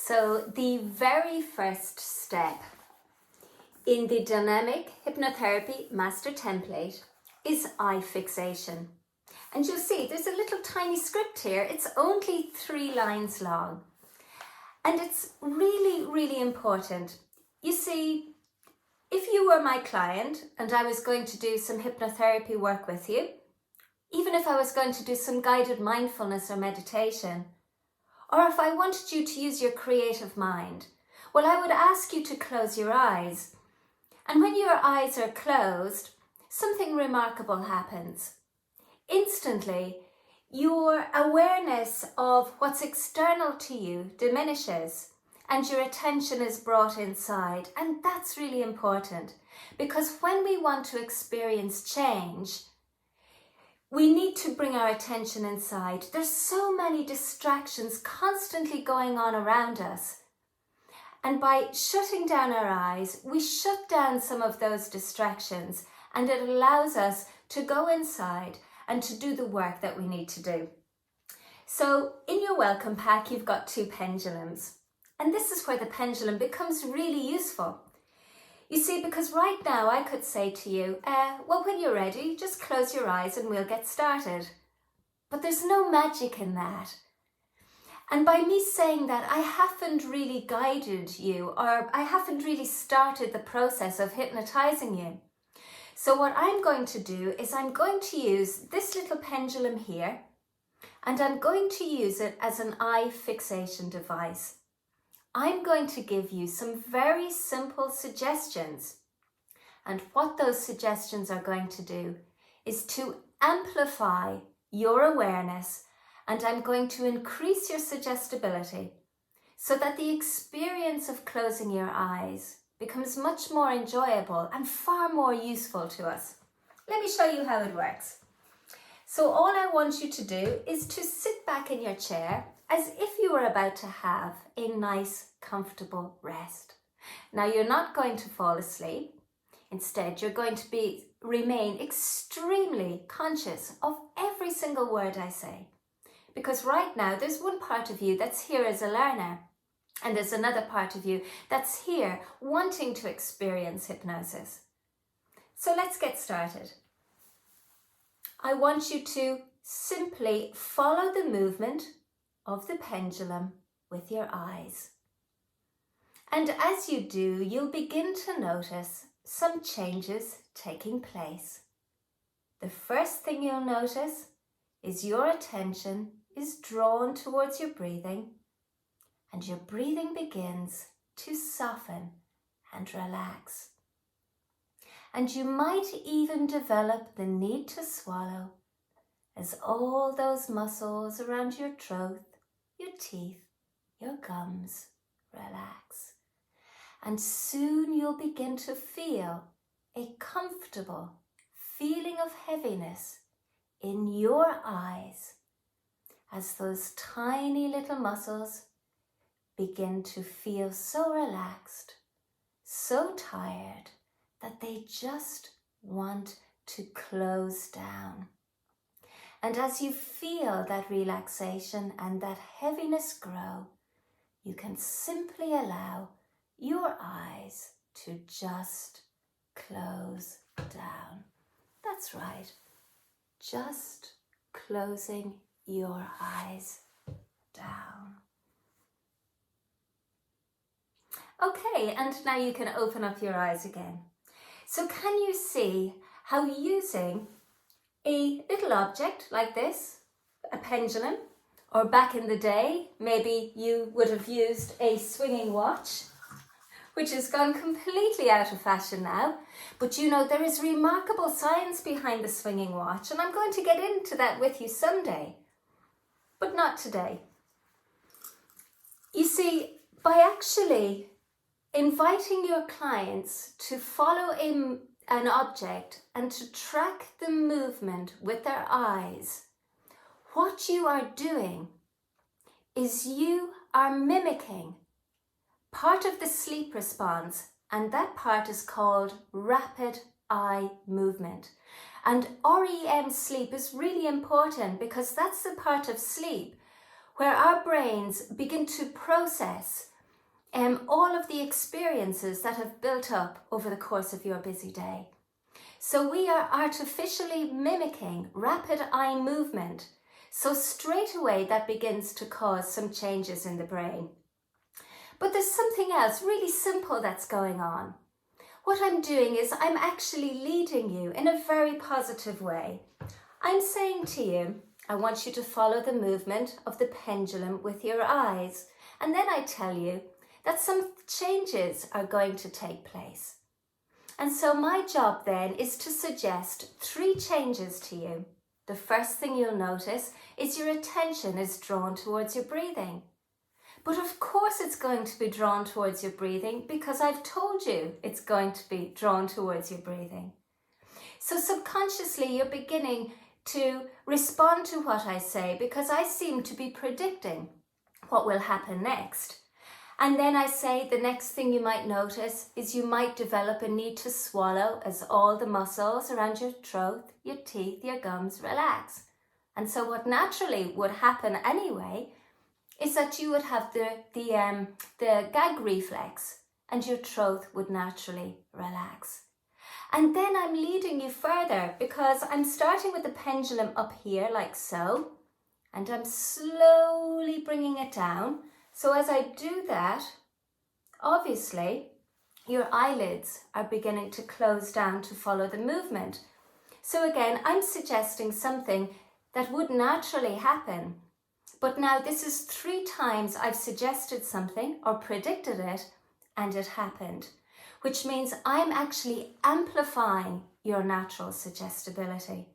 So the very first step in the dynamic hypnotherapy master template is eye fixation. And you'll see there's a little tiny script here. It's only 3 lines long. And it's really, really important. You see, if you were my client and I was going to do some hypnotherapy work with you, even if I was going to do some guided mindfulness or meditation, or if I wanted you to use your creative mind, well, I would ask you to close your eyes. And when your eyes are closed, something remarkable happens. Instantly, your awareness of what's external to you diminishes and your attention is brought inside. And that's really important because when we want to experience change, we need to bring our attention inside. There's so many distractions constantly going on around us. And by shutting down our eyes, we shut down some of those distractions and it allows us to go inside and to do the work that we need to do. So in your welcome pack, you've got 2 pendulums. And this is where the pendulum becomes really useful. You see, because right now I could say to you, well, when you're ready, just close your eyes and we'll get started. But there's no magic in that. And by me saying that, I haven't really guided you or I haven't really started the process of hypnotizing you. So what I'm going to do is I'm going to use this little pendulum here and I'm going to use it as an eye fixation device. I'm going to give you some very simple suggestions. And what those suggestions are going to do is to amplify your awareness, and I'm going to increase your suggestibility so that the experience of closing your eyes becomes much more enjoyable and far more useful to us. Let me show you how it works. So all I want you to do is to sit back in your chair as if you were about to have a nice, comfortable rest. Now, you're not going to fall asleep. Instead, you're going to remain extremely conscious of every single word I say. Because right now, there's one part of you that's here as a learner, and there's another part of you that's here wanting to experience hypnosis. So let's get started. I want you to simply follow the movement of the pendulum with your eyes. And as you do, you'll begin to notice some changes taking place. The first thing you'll notice is your attention is drawn towards your breathing, and your breathing begins to soften and relax. And you might even develop the need to swallow as all those muscles around your throat, your teeth, your gums relax. And soon you'll begin to feel a comfortable feeling of heaviness in your eyes as those tiny little muscles begin to feel so relaxed, so tired that they just want to close down. And as you feel that relaxation and that heaviness grow, you can simply allow your eyes to just close down. That's right, just closing your eyes down. Okay, and now you can open up your eyes again. So can you see how using a little object like this, a pendulum, or back in the day, maybe you would have used a swinging watch, which has gone completely out of fashion now. But you know, there is remarkable science behind the swinging watch, and I'm going to get into that with you someday, but not today. You see, by actually inviting your clients to follow an object and to track the movement with their eyes, what you are doing is you are mimicking part of the sleep response, and that part is called rapid eye movement. And REM sleep is really important because that's the part of sleep where our brains begin to process all of the experiences that have built up over the course of your busy day. So we are artificially mimicking rapid eye movement. So straight away that begins to cause some changes in the brain. But there's something else really simple that's going on. What I'm doing is I'm actually leading you in a very positive way. I'm saying to you, I want you to follow the movement of the pendulum with your eyes. And then I tell you that some changes are going to take place. And so my job then is to suggest 3 changes to you. The first thing you'll notice is your attention is drawn towards your breathing. But of course it's going to be drawn towards your breathing because I've told you it's going to be drawn towards your breathing. So subconsciously you're beginning to respond to what I say because I seem to be predicting what will happen next. And then I say the next thing you might notice is you might develop a need to swallow as all the muscles around your throat, your teeth, your gums relax. And so what naturally would happen anyway is that you would have the gag reflex and your throat would naturally relax. And then I'm leading you further because I'm starting with the pendulum up here like so, and I'm slowly bringing it down. So as I do that, obviously your eyelids are beginning to close down to follow the movement. So again, I'm suggesting something that would naturally happen. But now this is 3 times I've suggested something or predicted it and it happened, which means I'm actually amplifying your natural suggestibility.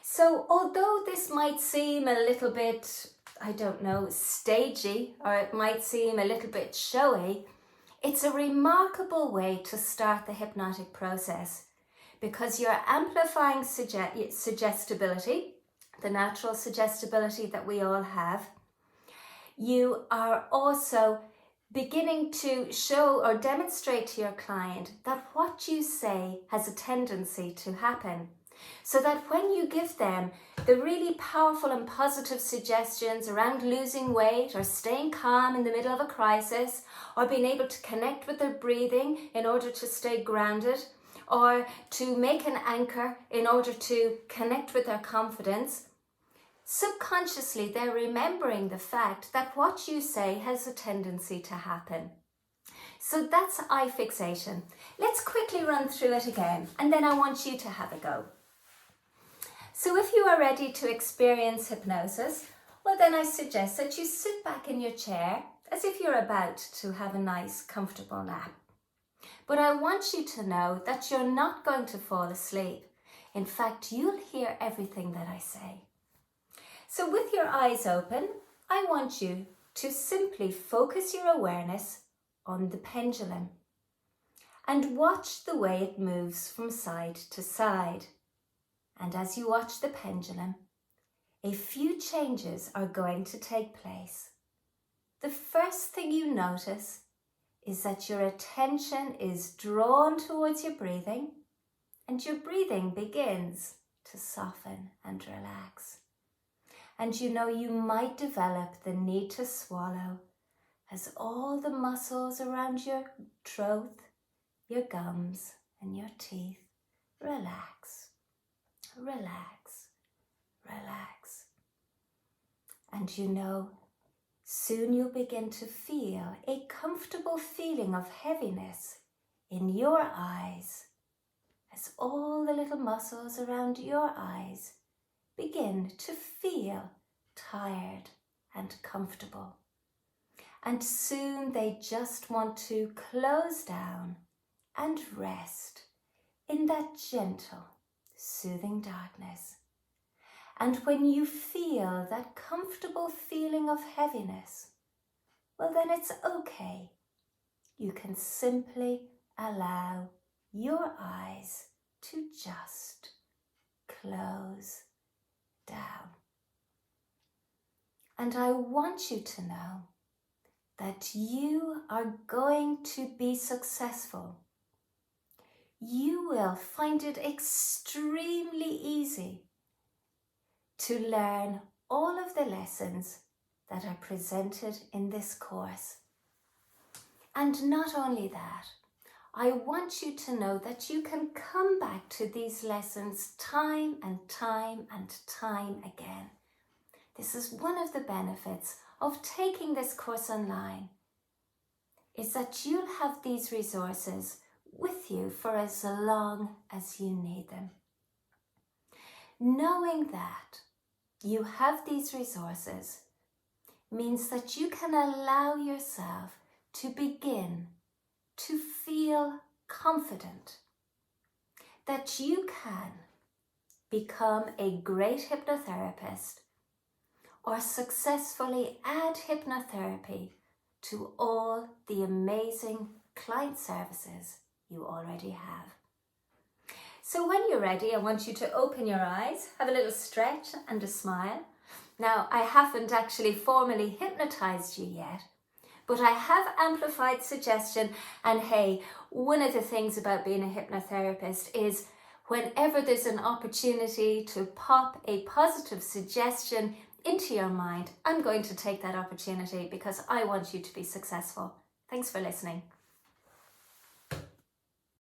So although this might seem a little bit, I don't know, stagey, or it might seem a little bit showy, it's a remarkable way to start the hypnotic process because you're amplifying suggestibility, the natural suggestibility that we all have. You are also beginning to show or demonstrate to your client that what you say has a tendency to happen. So that when you give them the really powerful and positive suggestions around losing weight or staying calm in the middle of a crisis or being able to connect with their breathing in order to stay grounded or to make an anchor in order to connect with their confidence, subconsciously they're remembering the fact that what you say has a tendency to happen. So that's eye fixation. Let's quickly run through it again and then I want you to have a go. So if you are ready to experience hypnosis, well then I suggest that you sit back in your chair as if you're about to have a nice comfortable nap. But I want you to know that you're not going to fall asleep. In fact, you'll hear everything that I say. So with your eyes open, I want you to simply focus your awareness on the pendulum and watch the way it moves from side to side. And as you watch the pendulum, a few changes are going to take place. The first thing you notice is that your attention is drawn towards your breathing and your breathing begins to soften and relax. And you know you might develop the need to swallow as all the muscles around your throat, your gums and your teeth relax. Relax, relax. And you know, soon you'll begin to feel a comfortable feeling of heaviness in your eyes as all the little muscles around your eyes begin to feel tired and comfortable. And soon they just want to close down and rest in that gentle, soothing darkness. And when you feel that comfortable feeling of heaviness, well then it's okay. You can simply allow your eyes to just close down. And I want you to know that you are going to be successful. You will find it extremely easy to learn all of the lessons that are presented in this course. And not only that, I want you to know that you can come back to these lessons time and time and time again. This is one of the benefits of taking this course online, is that you'll have these resources with you for as long as you need them. Knowing that you have these resources means that you can allow yourself to begin to feel confident that you can become a great hypnotherapist or successfully add hypnotherapy to all the amazing client services you already have. So when you're ready, I want you to open your eyes, have a little stretch and a smile. Now, I haven't actually formally hypnotized you yet, but I have amplified suggestion. And hey, one of the things about being a hypnotherapist is whenever there's an opportunity to pop a positive suggestion into your mind, I'm going to take that opportunity because I want you to be successful. Thanks for listening.